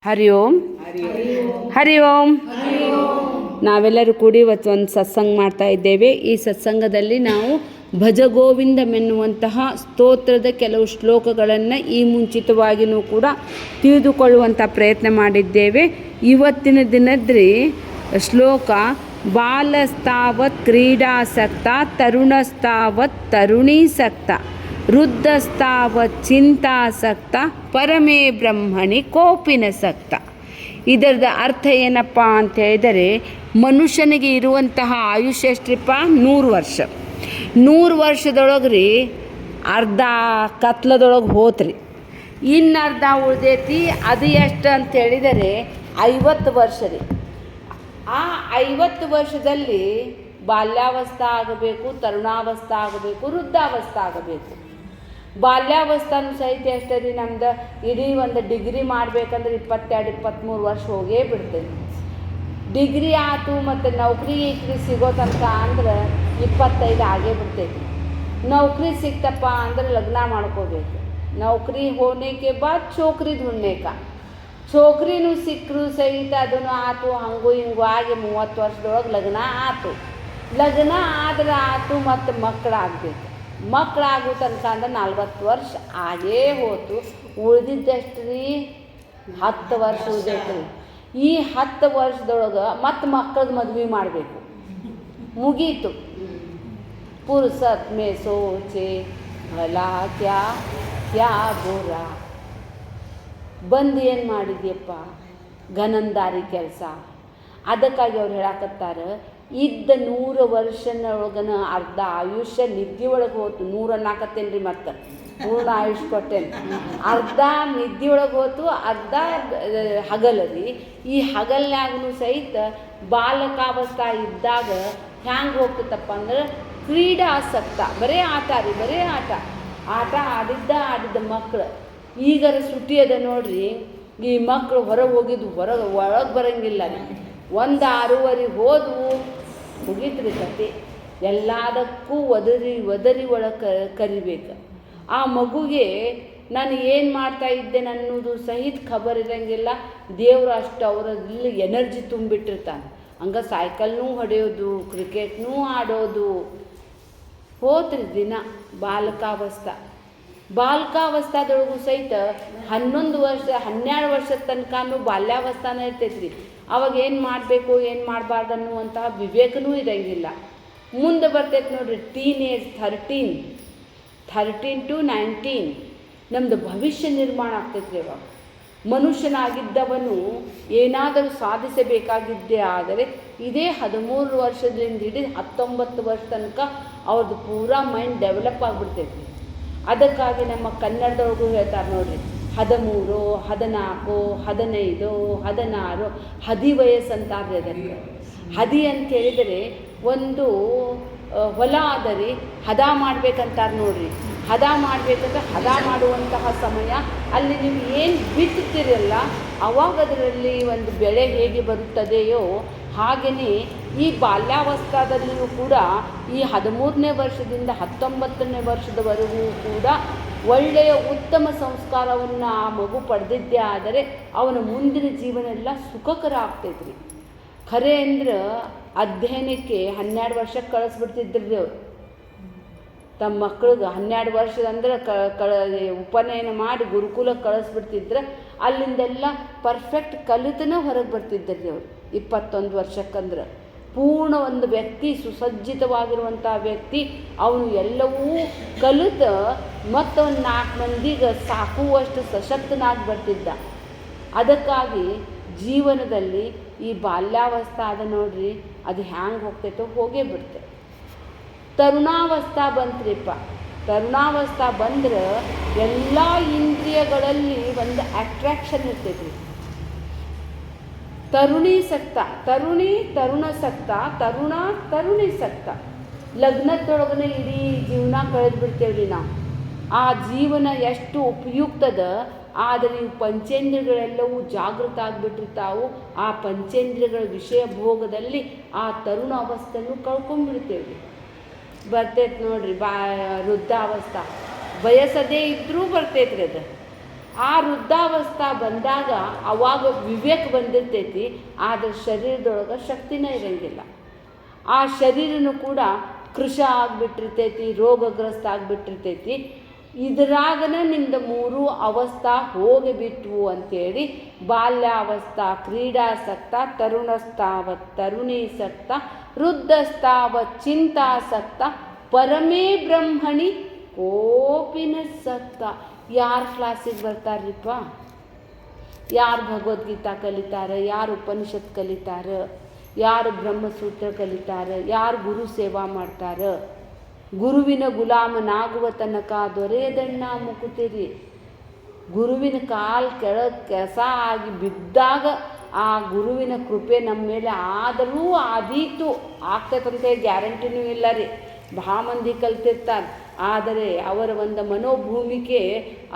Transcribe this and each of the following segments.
ಹರಿ ಓಂ ಹರಿ ಓಂ. ನಾವೆಲ್ಲರೂ ಕೂಡಿ ಇವತ್ತು ಒಂದು ಸತ್ಸಂಗ ಮಾಡ್ತಾ ಇದ್ದೇವೆ. ಈ ಸತ್ಸಂಗದಲ್ಲಿ ನಾವು ಭಜಗೋವಿಂದಮೆನ್ನುವಂತಹ ಸ್ತೋತ್ರದ ಕೆಲವು ಶ್ಲೋಕಗಳನ್ನು ಈ ಮುಂಚಿತವಾಗಿಯೂ ಕೂಡ ತಿಳಿದುಕೊಳ್ಳುವಂಥ ಪ್ರಯತ್ನ ಮಾಡಿದ್ದೇವೆ. ಇವತ್ತಿನ ದಿನದ್ರಿ ಶ್ಲೋಕ ಬಾಲಸ್ತಾವತ್ ಕ್ರೀಡಾಸಕ್ತ ತರುಣಸ್ತಾವತ್ ತರುಣೀಸಕ್ತ ವೃದ್ಧಸ್ತಾವತ್ ಚಿಂತಾಸಕ್ತ ಪರಮೇ ಬ್ರಹ್ಮಣಿ ಕೋಪಿನಸಕ್ತ. ಇದರದ ಅರ್ಥ ಏನಪ್ಪ ಅಂತ ಹೇಳಿದರೆ, ಮನುಷ್ಯನಿಗೆ ಇರುವಂತಹ ಆಯುಷ್ಯ ಎಷ್ಟ್ರಿಪ್ಪ? 100 ವರ್ಷ. 100 ವರ್ಷದೊಳಗೆ ರೀ ಅರ್ಧ ಕತ್ಲದೊಳಗೆ ಹೋತ್ರಿ, ಇನ್ನು ಅರ್ಧ ಉಳ್ದೈತಿ. ಅದು ಎಷ್ಟು ಅಂತ ಹೇಳಿದರೆ 50 ವರ್ಷ ರೀ. ಆ 50 ವರ್ಷದಲ್ಲಿ ಬಾಲ್ಯಾವಸ್ಥೆ ಆಗಬೇಕು, ತರುಣಾವಸ್ಥೆ ಆಗಬೇಕು, ವೃದ್ಧಾವಸ್ಥೆ ಆಗಬೇಕು. ಬಾಲ್ಯಾವಸ್ಥಾನು ಸಹಿತ ಎಷ್ಟೇ ರೀ, ನಮ್ದು ಇಡೀ ಒಂದು ಡಿಗ್ರಿ ಮಾಡಬೇಕಂದ್ರೆ 22-23 ವರ್ಷ ಹೋಗೇ ಬಿಡ್ತೇವೆ. ಡಿಗ್ರಿ ಆಯ್ತು ಮತ್ತು ನೌಕರಿ ಸಿಗೋ ತನಕ ಅಂದ್ರೆ 25 ಆಗೇ ಬಿಡ್ತೈತಿ. ನೌಕರಿ ಸಿಕ್ತಪ್ಪ ಅಂದ್ರೆ ಲಗ್ನ ಮಾಡ್ಕೋಬೇಕು. ನೌಕರಿ ಹೋನೇಕೆ ಬಾದ್ ಚೋಕ್ರಿ ಧುಣ್ನೇಕ. ಚೋಕ್ರಿನೂ ಸಿಕ್ಕರು ಸಹಿತ ಅದನ್ನು ಆಯ್ತು, ಹಂಗೂ ಹಿಂಗೂ ಆಗಿ 30 ವರ್ಷದೊಳಗೆ ಲಗ್ನ ಆಯ್ತು. ಲಗ್ನ ಆದ್ರೆ ಆಯ್ತು, ಮತ್ತು ಮಕ್ಕಳಾಗಬೇಕು. ಮಕ್ಕಳಾಗೋ ತನಕ ಅಂದ್ರೆ 40 ವರ್ಷ ಆಗೇ ಹೋತು. ಉಳಿದಿದ್ದೆಷ್ಟು ರೀ? 10 ವರ್ಷ ಉಳಿದೈತೆ ರೀ. ಈ 10 ವರ್ಷದೊಳಗೆ ಮತ್ತು ಮಕ್ಕಳದ್ದು ಮದುವೆ ಮಾಡಬೇಕು. ಮುಗೀತು. ಪುರ್ಸತ್ ಮೇ ಸೋಚೆ ಭಲಾ ಕ್ಯಾ ಕ್ಯಾ ಗೋರಾ. ಬಂದು ಏನು ಮಾಡಿದ್ಯಪ್ಪ? ಗನಂದಾರಿ ಕೆಲಸ. ಅದಕ್ಕಾಗಿ ಅವ್ರು ಹೇಳಕತ್ತಾರೆ, ಇದ್ದ 100 ವರ್ಷನೊಳಗನ ಅರ್ಧ ಆಯುಷ್ಯ ನಿದ್ದೆ ಒಳಗೆ ಹೋತು. 100 ಅನ್ನಕತ್ತೇನೆ ರೀ, ಮತ್ತು ಪೂರ್ಣ ಆಯುಷ್ ಕೊಟ್ಟೇನೆ. ಅರ್ಧ ನಿದ್ದೆ ಒಳಗೆ ಹೋತು, ಅರ್ಧ ಹಗಲರಿ. ಈ ಹಗಲ್ನಾಗೂ ಸಹಿತ ಬಾಲಕಾವಸ್ಥೆ ಇದ್ದಾಗ ಹ್ಯಾಂಗೆ ಹೋಗ್ತೈತಪ್ಪ ಅಂದ್ರೆ ಕ್ರೀಡಾಸಕ್ತ. ಬರೀ ಆಟ ರೀ, ಬರೀ ಆಟ ಆಡಿದ್ದ ಮಕ್ಕಳು. ಈಗರ ಸುಟ್ಟಿ ಅದ ನೋಡ್ರಿ, ಈ ಮಕ್ಕಳು ಹೊರಗೆ ಹೋಗಿದ್ದು ಒಳಗೆ ಬರೋಂಗಿಲ್ಲ ರೀ. 1:06 ಹೋದವು, ಮುಗೀತ್ರಿ ಕತೆ. ಎಲ್ಲದಕ್ಕೂ ಒದರಿ ಒಳಗೆ ಕರಿಬೇಕು. ಆ ಮಗುಗೆ ನಾನು ಏನು ಮಾಡ್ತಾ ಇದ್ದೇನೆ ಅನ್ನೋದು ಸಹಿತ ಖಬರ್ ಇರೋಂಗಿಲ್ಲ. ದೇವರು ಅಷ್ಟು ಅವರಲ್ಲಿ ಎನರ್ಜಿ ತುಂಬಿಟ್ಟಿರ್ತಾನೆ. ಹಂಗೆ ಸೈಕಲ್ನೂ ಹೊಡೆಯೋದು, ಕ್ರಿಕೆಟ್ನೂ ಆಡೋದು ಹೋತ್ರಿ ದಿನ. ಬಾಲಕಾವಸ್ಥಾದೊಳಗೂ ಸಹಿತ 11 ವರ್ಷ 12 ವರ್ಷದ ತನಕನೂ ಬಾಲ್ಯಾವಸ್ಥಾನ ಇರ್ತೈತ್ರಿ. ಅವಾಗ ಏನು ಮಾಡಬೇಕು, ಏನು ಮಾಡಬಾರ್ದು ಅನ್ನುವಂತಹ ವಿವೇಕನೂ ಇರೋಂಗಿಲ್ಲ. ಮುಂದೆ ಬರ್ತೈತೆ ನೋಡ್ರಿ ಟೀನ್ ಏಜ್, 13 to 19 ನಮ್ಮದು ಭವಿಷ್ಯ ನಿರ್ಮಾಣ ಆಗ್ತೈತ್ರಿ. ಅವಾಗ ಮನುಷ್ಯನಾಗಿದ್ದವನು ಏನಾದರೂ ಸಾಧಿಸಬೇಕಾಗಿದ್ದೇ ಆದರೆ ಇದೇ 13 ವರ್ಷದಿಂದ ಹಿಡಿದು 19 ವರ್ಷ ತನಕ ಅವ್ರದ್ದು ಪೂರಾ ಮೈಂಡ್ ಡೆವಲಪ್ ಆಗಿಬಿಡ್ತೈತಿ. ಅದಕ್ಕಾಗಿ ನಮ್ಮ ಕನ್ನಡದೊಳಗೂ ಹೇಳ್ತಾರೆ ನೋಡ್ರಿ, 13, 14, 15, 16 ಹದಿ ವಯಸ್ಸು ಅಂತಾರೆ. ಅದಕ್ಕೆ ಹದಿ ಅಂತ ಹೇಳಿದರೆ ಒಂದು ಹೊಲ ಅದರಿ, ಹದ ಮಾಡ್ಬೇಕಂತಾರೆ ನೋಡ್ರಿ. ಹದ ಮಾಡಬೇಕಂದ್ರೆ ಹದ ಮಾಡುವಂತಹ ಸಮಯ. ಅಲ್ಲಿ ನೀವು ಏನು ಬಿತ್ತುತ್ತೀರಲ್ಲ, ಅವಾಗ ಅದರಲ್ಲಿ ಒಂದು ಬೆಳೆ ಹೇಗೆ ಬರುತ್ತದೆಯೋ ಹಾಗೆಯೇ ಈ ಬಾಲ್ಯಾವಸ್ಥಾದಲ್ಲಿಯೂ ಕೂಡ ಈ 13ನೇ ವರ್ಷದಿಂದ 19ನೇ ವರ್ಷದವರೆಗೂ ಕೂಡ ಒಳ್ಳೆಯ ಉತ್ತಮ ಸಂಸ್ಕಾರವನ್ನು ಆ ಮಗು ಪಡೆದಿದ್ದೇ ಆದರೆ ಅವನ ಮುಂದಿನ ಜೀವನ ಎಲ್ಲ ಸುಖಕರ ಆಗ್ತೈತ್ರಿ. ಖರೆ ಅಂದ್ರೆ ಅಧ್ಯಯನಕ್ಕೆ 12 ವರ್ಷಕ್ಕೆ ಕಳಿಸ್ಬಿಡ್ತಿದ್ರಿ ಅವರು. ತಮ್ಮ ಮಕ್ಕಳಿಗೆ 12 ವರ್ಷದಂದ್ರೆ ಉಪನಯನ ಮಾಡಿ ಗುರುಕುಲಕ್ಕೆ ಕಳಿಸ್ಬಿಡ್ತಿದ್ರೆ ಅಲ್ಲಿಂದೆಲ್ಲ ಪರ್ಫೆಕ್ಟ್ ಕಲಿತನೇ ಹೊರಗೆ ಬರ್ತಿದ್ದರು ಅವರು. 21 ವರ್ಷಕ್ಕಂದ್ರೆ ಪೂರ್ಣ ಒಂದು ವ್ಯಕ್ತಿ, ಸುಸಜ್ಜಿತವಾಗಿರುವಂಥ ವ್ಯಕ್ತಿ, ಅವನು ಎಲ್ಲವೂ ಕಲಿತ ಮತ್ತೊಂದು 4 ಮಂದಿಗೆ ಸಾಕುವಷ್ಟು ಸಶಕ್ತನಾಗಿ ಬರ್ತಿದ್ದ. ಅದಕ್ಕಾಗಿ ಜೀವನದಲ್ಲಿ ಈ ಬಾಲ್ಯಾವಸ್ಥೆ ಅದ ನೋಡ್ರಿ, ಅದು ಹ್ಯಾಂಗೆ ಹೋಗ್ತೈತೋ ಹೋಗೇ ಬಿಡ್ತೆ. ತರುಣಾವಸ್ಥೆ ಬಂತ್ರಿಪ್ಪ. ತರುಣಾವಸ್ಥೆ ಬಂದ್ರೆ ಎಲ್ಲ ಇಂದ್ರಿಯಗಳಲ್ಲಿ ಒಂದು ಅಟ್ರಾಕ್ಷನ್ ಇರ್ತೈತಿ. ತರುಣೀಸಕ್ತ, ತರುಣಸಕ್ತ, ತರುಣೀಸಕ್ತ. ಲಗ್ನದೊಳಗನೆ ಇಡೀ ಜೀವನ ಕಳೆದು ಬಿಡ್ತೇವ್ರಿ ನಾವು. ಆ ಜೀವನ ಎಷ್ಟು ಉಪಯುಕ್ತದ, ಆದರೆ ಇವು ಪಂಚೇಂದ್ರಿಯಗಳೆಲ್ಲವೂ ಜಾಗೃತ ಆಗಿಬಿಟ್ಟಿರ್ತಾವು. ಆ ಪಂಚೇಂದ್ರಿಯಗಳ ವಿಷಯ ಭೋಗದಲ್ಲಿ ಆ ತರುಣ ಅವಸ್ಥೆಯನ್ನು ಕಳ್ಕೊಂಡ್ಬಿಡ್ತೇವೆ. ಬರ್ತೈತೆ ನೋಡ್ರಿ ವೃದ್ಧಾವಸ್ಥೆ. ಬಯಸದೇ ಇದ್ದರೂ ಬರ್ತೈತ್ರಿ ಅದು. ಆ ವೃದ್ಧಾವಸ್ಥೆ ಬಂದಾಗ ಅವಾಗ ವಿವೇಕ ಬಂದಿರ್ತೈತಿ, ಆದರೆ ಶರೀರದೊಳಗೆ ಶಕ್ತಿನೇ ಇರೋಂಗಿಲ್ಲ. ಆ ಶರೀರನೂ ಕೂಡ ಕೃಶ ಆಗಿಬಿಟ್ಟಿರ್ತೈತಿ, ರೋಗಗ್ರಸ್ತ ಆಗಿಬಿಟ್ಟಿರ್ತೈತಿ. ಇದರಾಗನೇ ನಿಂದ 3 ಅವಸ್ಥಾ ಹೋಗಿಬಿಟ್ವು ಅಂಥೇಳಿ ಬಾಲ್ಯಾವಸ್ಥಾ ಕ್ರೀಡಾಸಕ್ತ, ತರುಣಸ್ತಾವತ್ ತರುಣೀಸಕ್ತ, ವೃದ್ಧಸ್ತಾವತ್ ಚಿಂತಾಸಕ್ತ, ಪರಮೇ ಬ್ರಹ್ಮಣಿ ಕೋಪಿನ ಸಕ್ತ. ಯಾರು ಕ್ಲಾಸಿಗೆ ಬರ್ತಾರ್ರಿಪ್ಪ? ಯಾರು ಭಗವದ್ಗೀತಾ ಕಲಿತಾರೆ, ಯಾರು ಉಪನಿಷತ್ ಕಲಿತಾರೆ, ಯಾರು ಬ್ರಹ್ಮಸೂತ್ರ ಕಲಿತಾರೆ, ಯಾರು ಗುರು ಸೇವಾ ಮಾಡ್ತಾರೆ? ಗುರುವಿನ ಗುಲಾಮನಾಗುವ ತನಕ ದೊರೆಯದಣ್ಣ ಮುಕುತಿರಿ. ಗುರುವಿನ ಕಾಲು ಕೆಳಗೆ ಕೆಸ ಆಗಿ ಬಿದ್ದಾಗ ಆ ಗುರುವಿನ ಕೃಪೆ ನಮ್ಮ ಮೇಲೆ ಆದರೂ ಆದೀತು, ಆಗ್ತೈತಂತೆ ಗ್ಯಾರಂಟಿನೂ ಇಲ್ಲ ರೀ. ಭಾಳ ಮಂದಿ ಕಲ್ತಿರ್ತಾರೆ, ಆದರೆ ಅವರ ಒಂದು ಮನೋಭೂಮಿಕೆ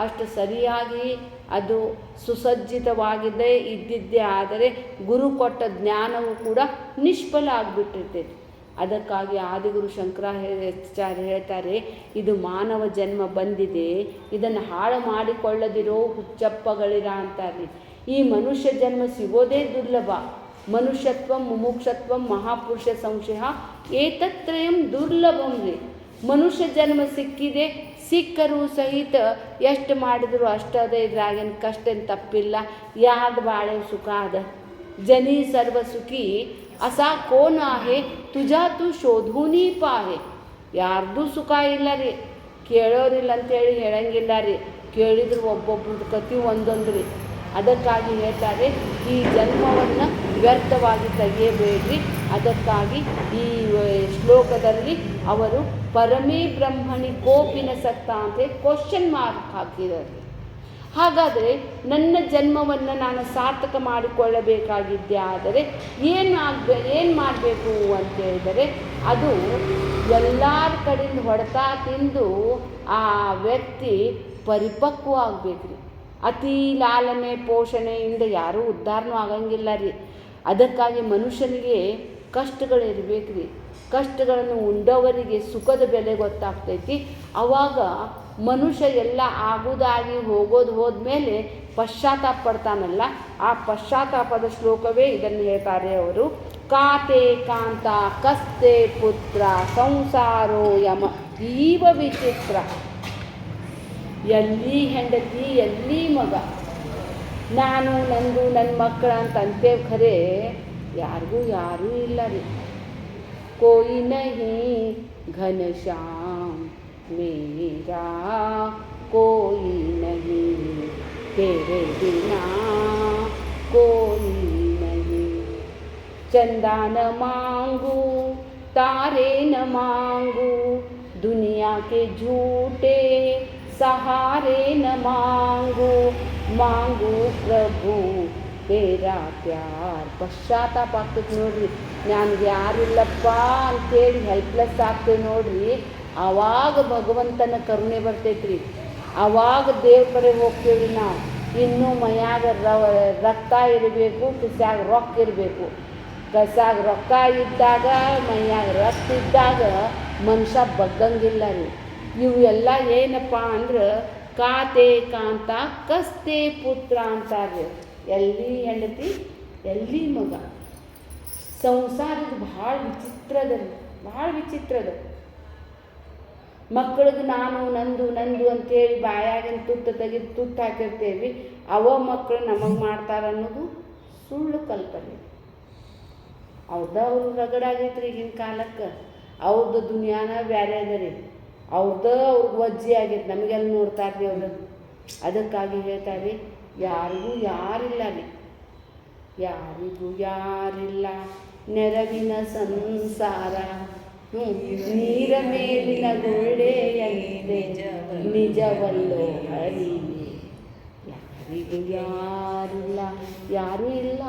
ಅಷ್ಟು ಸರಿಯಾಗಿ ಅದು ಸುಸಜ್ಜಿತವಾಗಿದೆ ಇದ್ದಿದ್ದೇ ಆದರೆ ಗುರು ಕೊಟ್ಟ ಜ್ಞಾನವೂ ಕೂಡ ನಿಷ್ಫಲ ಆಗಿಬಿಟ್ಟಿರ್ತೈತಿ. ಅದಕ್ಕಾಗಿ ಆದಿಗುರು ಶಂಕರಾಚಾರ್ಯ ಹೇಳ್ತಾರೆ, ಇದು ಮಾನವ ಜನ್ಮ ಬಂದಿದೆ, ಇದನ್ನು ಹಾಳು ಮಾಡಿಕೊಳ್ಳದಿರೋ ಹುಚ್ಚಪ್ಪಗಳಿರ ಅಂತಾರೆ. ಈ ಮನುಷ್ಯ ಜನ್ಮ ಸಿಗೋದೇ ದುರ್ಲಭ. ಮನುಷ್ಯತ್ವ ಮುಮುಕ್ಷತ್ವ ಮಹಾಪುರುಷ ಸಂಶಯ ಏತತ್ರಯಂ ದುರ್ಲಭಂ ರೀ. ಮನುಷ್ಯ ಜನ್ಮ ಸಿಕ್ಕಿದೆ, ಸಿಕ್ಕರೂ ಸಹಿತ ಎಷ್ಟು ಮಾಡಿದ್ರು ಅಷ್ಟದೇ, ಇದ್ರಾಗೇನು ಕಷ್ಟ ಏನು ತಪ್ಪಿಲ್ಲ. ಯಾರ್ದು ಬಾಳೆ ಸುಖ ಅದ? ಜನಿ ಸರ್ವ ಸುಖಿ ಅಸಾ ಕೋನ आहे ತುಜಾ ತು ಶೋಧೂನಿ ಪಾಹೆ. ಯಾರ್ದು ಸುಖ ಇಲ್ಲ ರೀ, ಕೇಳೋರಿಲ್ಲ ಅಂತೇಳಿ ಹೇಳಂಗಿಲ್ಲ ರೀ, ಕೇಳಿದ್ರು ಒಬ್ಬೊಬ್ರದ್ದು ಕತಿ ಒಂದೊಂದು ರೀ. ಅದಕ್ಕಾಗಿ ಹೇಳ್ತಾರೆ, ಈ ಜನ್ಮವನ್ನು ವ್ಯರ್ಥವಾಗಿ ತೆಗೆಯಬೇಡ್ರಿ. ಅದಕ್ಕಾಗಿ ಈ ಶ್ಲೋಕದಲ್ಲಿ ಅವರು ಪರಮೇ ಬ್ರಹ್ಮಣಿ ಕೋಪಿನ ಸಕ್ತ ಅಂತ ಕ್ವಶನ್ ಮಾರ್ಕ್ ಹಾಕಿದ್ದಾರೆ. ಹಾಗಾದರೆ ನನ್ನ ಜನ್ಮವನ್ನು ನಾನು ಸಾರ್ಥಕ ಮಾಡಿಕೊಳ್ಳಬೇಕಾಗಿದ್ದೆ ಆದರೆ ಏನು ಮಾಡಬೇಕು ಅಂತೇಳಿದರೆ, ಅದು ಎಲ್ಲರ ಕಡೆಯಿಂದ ಹೊಡೆತ ತಿಂದು ಆ ವ್ಯಕ್ತಿ ಪರಿಪಕ್ವ ಆಗಬೇಕು ರೀ. ಅತಿ ಲಾಲನೆ ಪೋಷಣೆಯಿಂದ ಯಾರೂ ಉದ್ಧಾರನೂ ಆಗಂಗಿಲ್ಲ ರೀ. ಅದಕ್ಕಾಗಿ ಮನುಷ್ಯನಿಗೆ ಕಷ್ಟಗಳಿರ್ಬೇಕು ರೀ. ಕಷ್ಟಗಳನ್ನು ಉಂಡವರಿಗೆ ಸುಖದ ಬೆಲೆ ಗೊತ್ತಾಗ್ತೈತಿ. ಆವಾಗ ಮನುಷ್ಯ ಎಲ್ಲ ಆಗುವುದಾಗಿ ಹೋದ್ಮೇಲೆ ಪಶ್ಚಾತ್ತಾಪ ಪಡ್ತಾನಲ್ಲ, ಆ ಪಶ್ಚಾತ್ತಾಪದ ಶ್ಲೋಕವೇ ಇದನ್ನು ಹೇಳ್ತಾರೆ ಅವರು. ಕಾತೆ ಕಾಂತ ಕಸ್ತೆ ಪುತ್ರ ಸಂಸಾರೋ ಯಮ ಈವ ವಿಚಿತ್ರ. ಎಲ್ಲಿ ಹೆಂಡತಿ ಎಲ್ಲಿ ಮಗ, ನಾನು ನಂದು ನನ್ನ ಮಕ್ಕಳ ಅಂತ ಅಂತೇವೆ, ಖರೆ ಯಾರಿಗೂ ಯಾರೂ ಇಲ್ಲ ರೀ. ಕೋಯಿ ನಹಿ ಘನಶ್ಯಾಮ್ ಮೇರಾ ಕೋಯಿ ನಹಿ तेरे बिना कोई नहीं. चंदा न मांगू तारे न मांगू, दुनिया के झूठे सहारे न मांगू, मांगू प्रभु तेरा प्यार. ಪಶ್ಚಾತ್ತಾಪ ಆಗ್ತೈತೆ ನೋಡ್ರಿ, ನನಗೆ ಯಾರಿಲ್ಲಪ್ಪ ಅಂತೇಳಿ ಹೆಲ್ಪ್ಲೆಸ್ ಆಗ್ತೇವೆ ನೋಡ್ರಿ. ಆವಾಗ ಭಗವಂತನ ಕರುಣೆ ಬರ್ತೈತ್ರಿ. ಆವಾಗ ದೇವ್ರ ಕಡೆ ಹೋಗ್ತೇವ್ರಿ ನಾವು. ಇನ್ನೂ ಮೈಯಾಗ ರಕ್ತ ಇರಬೇಕು, ಕಿಸ್ಯಾಗ ರೊಕ್ಕ ಇರಬೇಕು. ಕಸಾಗ ರೊಕ್ಕ ಇದ್ದಾಗ ಮೈಯಾಗ ರಕ್ತ ಇದ್ದಾಗ ಮನುಷ್ಯ ಬಗ್ಗಂಗಿಲ್ಲ ರೀ. ಇವು ಎಲ್ಲ ಏನಪ್ಪ ಅಂದ್ರೆ ಕಾತೆ ಕಾಂತ ಕಸ್ತೆ ಪುತ್ರ ಅಂತಾರೆ. ಎಲ್ಲಿ ಹೆಂಡತಿ ಎಲ್ಲಿ ಮಗ. ಸಂಸಾರದ ಭಾಳ ವಿಚಿತ್ರದ ರೀ, ಭಾಳ ವಿಚಿತ್ರದ. ಮಕ್ಕಳಿಗೆ ನಾನು ನಂದು ಅಂತೇಳಿ ಬಾಯಾಗಿನ ತುತ್ತು ತೆಗೆದು ತುತ್ತು ಹಾಕಿರ್ತೇವೆ. ಅವ ಮಕ್ಕಳು ನಮಗೆ ಮಾಡ್ತಾರೆ ಅನ್ನೋದು ಸುಳ್ಳು ಕಲ್ಪನೆ. ಅವ್ರು ರಗಡಾಗೈತ್ರಿ ಈಗಿನ ಕಾಲಕ್ಕೆ. ಅವ್ರದ್ದು ದುನಿಯಾನ ಬೇರೆ ಅದ ರೀ. ಅವ್ರಿಗೆ ವಜ್ಜಿ ಆಗೈತೆ, ನಮಗೆಲ್ಲ ನೋಡ್ತಾರೆ ರೀ ಅವರು. ಅದಕ್ಕಾಗಿ ಹೇಳ್ತಾರೆ, ಯಾರಿಗೂ ಯಾರಿಲ್ಲ ರೀ, ಯಾರಿಗೂ ಯಾರಿಲ್ಲ ನೆರವಿನ ಸಂಸಾರ. ನೀರ ಮೇಲಿನ ಗುಳ್ಳೆಯಂತೆ ನಿಜವಲ್ಲೋ ಹರಿ. ಯಾರಿಗೂ ಯಾರಿಲ್ಲ, ಯಾರೂ ಇಲ್ಲ.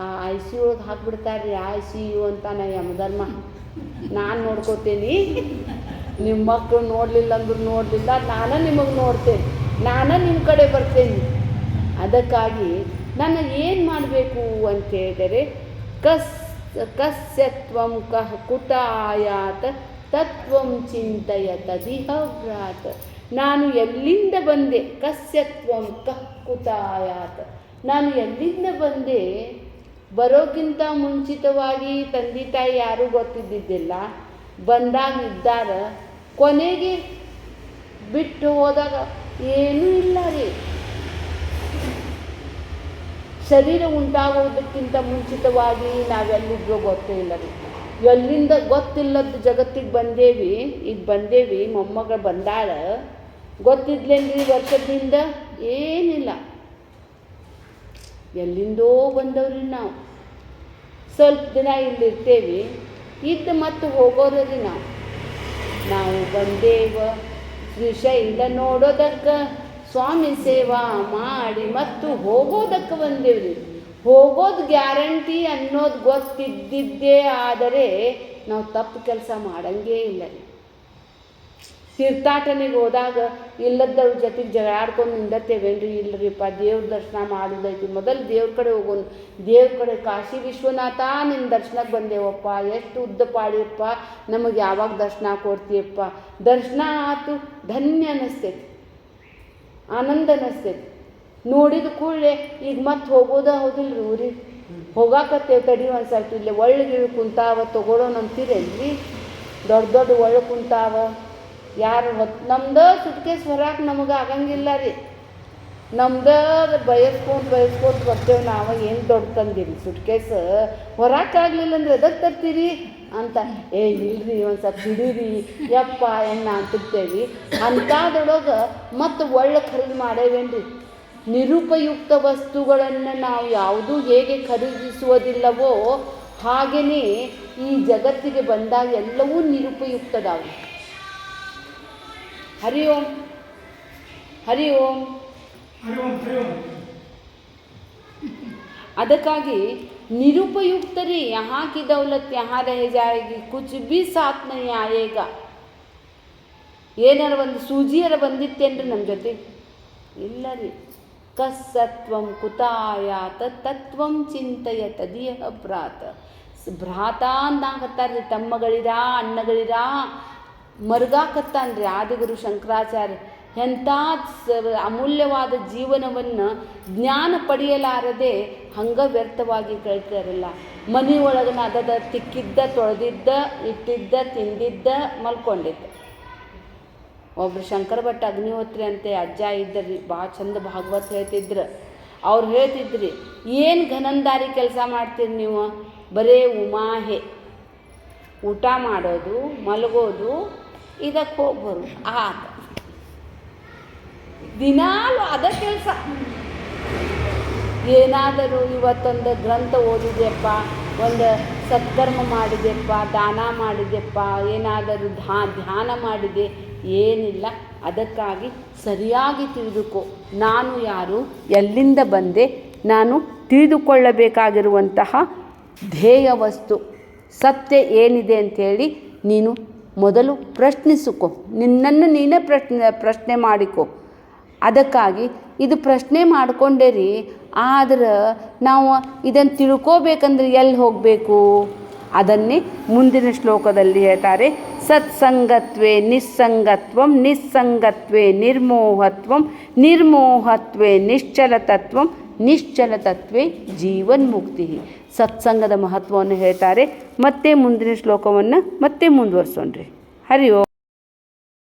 ಆ ICU ಒಳಗೆ ಹಾಕ್ಬಿಡ್ತಾರೆ ರೀ, ICU ಅಂತ. ನಾ ಯಮಧರ್ಮ ನಾನು ನೋಡ್ಕೋತೀನಿ, ನಿಮ್ಮ ಮಕ್ಕಳು ನೋಡಲಿಲ್ಲ ಅಂದ್ರೂ ನೋಡಲಿಲ್ಲ, ನಾನು ನಿಮಗೆ ನೋಡ್ತೇನೆ, ನಾನು ನಿಮ್ಮ ಕಡೆ ಬರ್ತೇನೆ. ಅದಕ್ಕಾಗಿ ನಾನು ಏನು ಮಾಡಬೇಕು ಅಂತ ಹೇಳಿದರೆ, ಕಸ್ಯತ್ವಂ ಕಃ ಕುತ ಆಯಾತ ತತ್ವಂ ಚಿಂತಯ ತದಿಹ ವ್ರಾತ. ನಾನು ಎಲ್ಲಿಂದ ಬಂದೆ, ಕಸ್ಯತ್ವಂ ಕಃ ಕುತಾಯಾತ್, ನಾನು ಎಲ್ಲಿಂದ ಬಂದೆ, ಬರೋಕ್ಕಿಂತ ಮುಂಚಿತವಾಗಿ ತಂದೆ ತಾಯಿ ಯಾರೂ ಗೊತ್ತಿದ್ದಿದ್ದಿಲ್ಲ, ಬಂದಾಗ ಇದ್ದಾರ, ಕೊನೆಗೆ ಬಿಟ್ಟು ಹೋದಾಗ ಏನೂ ಇಲ್ಲ ರೀ. ಶರೀರ ಉಂಟಾಗೋದಕ್ಕಿಂತ ಮುಂಚಿತವಾಗಿ ನಾವೆಲ್ಲಿದ್ವೋ ಗೊತ್ತೇ ಇಲ್ಲ ರೀ. ಎಲ್ಲಿಂದ ಗೊತ್ತಿಲ್ಲದ ಜಗತ್ತಿಗೆ ಬಂದೇವಿ, ಈಗ ಬಂದೇವಿ, ಮೊಮ್ಮಗಳು ಬಂದಾಳ, ಗೊತ್ತಿದ್ಲೇನ್ರಿ ವರ್ಷದಿಂದ ಏನಿಲ್ಲ, ಎಲ್ಲಿಂದೋ ಬಂದವ್ರಿ ನಾವು. ಸ್ವಲ್ಪ ದಿನ ಇಲ್ಲಿರ್ತೇವಿ, ಇದ್ದು ಮತ್ತು ಹೋಗೋರಿ ನಾವು ಬಂದೇವ ಶ್ರೀಶೈಲ ನೋಡೋದಕ್ಕೆ, ಸ್ವಾಮಿ ಸೇವಾ ಮಾಡಿ ಮತ್ತು ಹೋಗೋದಕ್ಕೆ ಬಂದೇವ್ರಿ. ಹೋಗೋದು ಗ್ಯಾರಂಟಿ ಅನ್ನೋದು ಗೊತ್ತಿದ್ದಿದ್ದೇ ಆದರೆ ನಾವು ತಪ್ಪು ಕೆಲಸ ಮಾಡಂಗೇ ಇಲ್ಲ ರೀ. ತೀರ್ಥಾಟನೆಗೆ ಹೋದಾಗ ಇಲ್ಲದವ್ರ ಜೊತೆಗೆ ಜಗಳಾಡ್ಕೊಂಡು ನಿಂದತ್ತೇವೇನ್ರಿ? ಇಲ್ಲರಿಪ್ಪ, ದೇವ್ರ ದರ್ಶನ ಮಾಡೋದೈತಿ, ಮೊದಲು ದೇವ್ರ ಕಡೆ ಹೋಗೋಣ, ದೇವ್ರ ಕಡೆ ಕಾಶಿ ವಿಶ್ವನಾಥ ನಿನ್ನ ದರ್ಶನಕ್ಕೆ ಬಂದೇವಪ್ಪ, ಎಷ್ಟು ಉದ್ದ ಪಾಡಿಯಪ್ಪ, ನಮಗೆ ಯಾವಾಗ ದರ್ಶನ ಕೊಡ್ತೀಯಪ್ಪ. ದರ್ಶನ ಆಯ್ತು, ಧನ್ಯ ಅನ್ನಿಸ್ತೈತಿ, ಆನಂದ ಅನ್ನಿಸ್ತೈತಿ. ನೋಡಿದ ಕೂಡಲೇ ಈಗ ಮತ್ತೆ ಹೋಗೋದ ಹೌದಿಲ್ಲ ರೀ ಊರಿಗೆ, ಹೋಗಾಕತ್ತೇವೆ ತಡಿ ಒಂದು ಸ್ವಲ್ಪ, ಇಲ್ಲೇ ಒಳ್ಳೆಗಿಳು ಕುಂತಾವ ತೊಗೊಳೋಣ ಅಂತೀರೇನ್ರಿ? ದೊಡ್ಡ ದೊಡ್ಡ ಒಳ್ಳೆ ಕುಂತಾವ, ಯಾರು ನಮ್ದು ಸುಟ್ಕೇಸ್ ಹೊರಕ್ಕೆ ನಮಗೆ ಆಗಂಗಿಲ್ಲ ರೀ. ನಮ್ದು ಬಯಸ್ಕೊತ ಬರ್ತೇವೆ ನಾವು. ಏನು ದೊಡ್ಡ ತಂದಿರಿ ಸುಟ್ಕೇಸ್, ಹೊರಕ್ಕಾಗಲಿಲ್ಲ ಅಂದ್ರೆ ಎದಕ್ಕೆ ತರ್ತೀರಿ ಅಂತ. ಇಲ್ರಿ ಒಂದು ಸ್ವಲ್ಪ ಹಿಡೀರಿ ಯಪ್ಪ ಎಣ್ಣ ಅಂತಿರ್ತೇವೆ. ಅಂಥದ್ರೊಳಗೆ ಮತ್ತು ಒಳ್ಳೆ ಖರೀದಿ ಮಾಡೇವೇನ್ರಿ? ನಿರುಪಯುಕ್ತ ವಸ್ತುಗಳನ್ನು ನಾವು ಯಾವುದೂ ಹೇಗೆ ಖರೀದಿಸುವುದಿಲ್ಲವೋ ಹಾಗೆಯೇ ಈ ಜಗತ್ತಿಗೆ ಬಂದಾಗ ಎಲ್ಲವೂ ನಿರುಪಯುಕ್ತದಾವು. ಹರಿ ಓಂ, ಹರಿ ಓಂ. ಅದಕ್ಕಾಗಿ ನಿರುಪಯುಕ್ತರಿ ಯಹಾ ಕಿ ದೌಲತ್ ಯಹಾ ರಹ ಜಾಯೇಗಿ, ಕುಚ್ ಬಿ ಸಾಥ್ ನಹೀ ಆಯೇಗ. ಏನಾರ ಒಂದು ಸೂಜಿಯರ ಬಂದಿತ್ತೇನ್ರಿ ನಮ್ಮ ಜೊತೆ? ಇಲ್ಲ ರೀ. ಕಸ್ಸತ್ವಂ ಕುತಾಯಾತ ತತ್ವಂ ಚಿಂತೆಯ ತದಿಯ ಭ್ರಾತ. ಭ್ರಾತ ಅಂದಾಕತ್ತಾರ್ರಿ, ತಮ್ಮಗಳಿರ ಅಣ್ಣಗಳಿರ ಮರುಗಾಕತ್ತಾನ್ರಿ ಆದಿಗುರು ಶಂಕರಾಚಾರ್ಯ. ಎಂಥ ಅಮೂಲ್ಯವಾದ ಜೀವನವನ್ನು ಜ್ಞಾನ ಪಡೆಯಲಾರದೆ ಹಂಗೆ ವ್ಯರ್ಥವಾಗಿ ಕಳಿತಾರಲ್ಲ. ಮನೆಯೊಳಗನ ಅದದ ತಿಕ್ಕಿದ್ದ, ತೊಳೆದಿದ್ದ, ಇಟ್ಟಿದ್ದ, ತಿಂದಿದ್ದ, ಮಲ್ಕೊಂಡಿದ್ದ. ಒಬ್ರು ಶಂಕರ ಭಟ್ ಅಗ್ನಿಹೋತ್ರಿ ಅಂತೆ ಅಜ್ಜ ಇದ್ದರಿ, ಭಾಳ ಚಂದ ಭಾಗವತ್ ಹೇಳ್ತಿದ್ರು. ಅವ್ರು ಹೇಳ್ತಿದ್ರಿ, ಏನು ಘನಂದಾರಿ ಕೆಲಸ ಮಾಡ್ತೀರಿ ನೀವು? ಬರೇ ಉಮಾಹೆ, ಊಟ ಮಾಡೋದು, ಮಲಗೋದು, ಇದಕ್ಕೆ ಹೋಗ್ಬರು, ಆತ ದಿನಾಲು ಅದ ಕೆಲಸ. ಏನಾದರೂ ಇವತ್ತೊಂದು ಗ್ರಂಥ ಓದಿದೆಯಪ್ಪ, ಒಂದು ಸತ್ಕರ್ಮ ಮಾಡಿದೆಪ್ಪ, ದಾನ ಮಾಡಿದೆಪ್ಪ, ಏನಾದರೂ ಧ್ಯಾನ ಮಾಡಿದೆ, ಏನಿಲ್ಲ. ಅದಕ್ಕಾಗಿ ಸರಿಯಾಗಿ ತಿಳಿದುಕೋ, ನಾನು ಯಾರು, ಎಲ್ಲಿಂದ ಬಂದೆ, ನಾನು ತಿಳಿದುಕೊಳ್ಳಬೇಕಾಗಿರುವಂತಹ ಧ್ಯೇಯ ವಸ್ತು ಸತ್ಯ ಏನಿದೆ ಅಂಥೇಳಿ ನೀನು ಮೊದಲು ಪ್ರಶ್ನಿಸಿಕೊ, ನಿನ್ನನ್ನು ನೀನೇ ಪ್ರಶ್ನೆ ಮಾಡಿಕೊ. ಅದಕ್ಕಾಗಿ ಇದು ಪ್ರಶ್ನೆ ಮಾಡಿಕೊಂಡೇ ರೀ. ಆದ್ರೆ ನಾವು ಇದನ್ನು ತಿಳ್ಕೋಬೇಕಂದ್ರೆ ಎಲ್ಲಿ ಹೋಗಬೇಕು? ಅದನ್ನೇ ಮುಂದಿನ ಶ್ಲೋಕದಲ್ಲಿ ಹೇಳ್ತಾರೆ. ಸತ್ಸಂಗತ್ವೇ ನಿಸ್ಸಂಗತ್ವಂ, ನಿಸ್ಸಂಗತ್ವೇ ನಿರ್ಮೋಹತ್ವಂ, ನಿರ್ಮೋಹತ್ವೇ ನಿಶ್ಚಲತತ್ವಂ, ನಿಶ್ಚಲತತ್ವೇ ಜೀವನ್ಮುಕ್ತಿ. ಸತ್ಸಂಗದ ಮಹತ್ವವನ್ನು ಹೇಳ್ತಾರೆ. ಮತ್ತೆ ಮುಂದಿನ ಶ್ಲೋಕವನ್ನು ಮತ್ತೆ ಮುಂದುವರ್ಸೋಣ್ರಿ. ಹರಿ ಓಂ.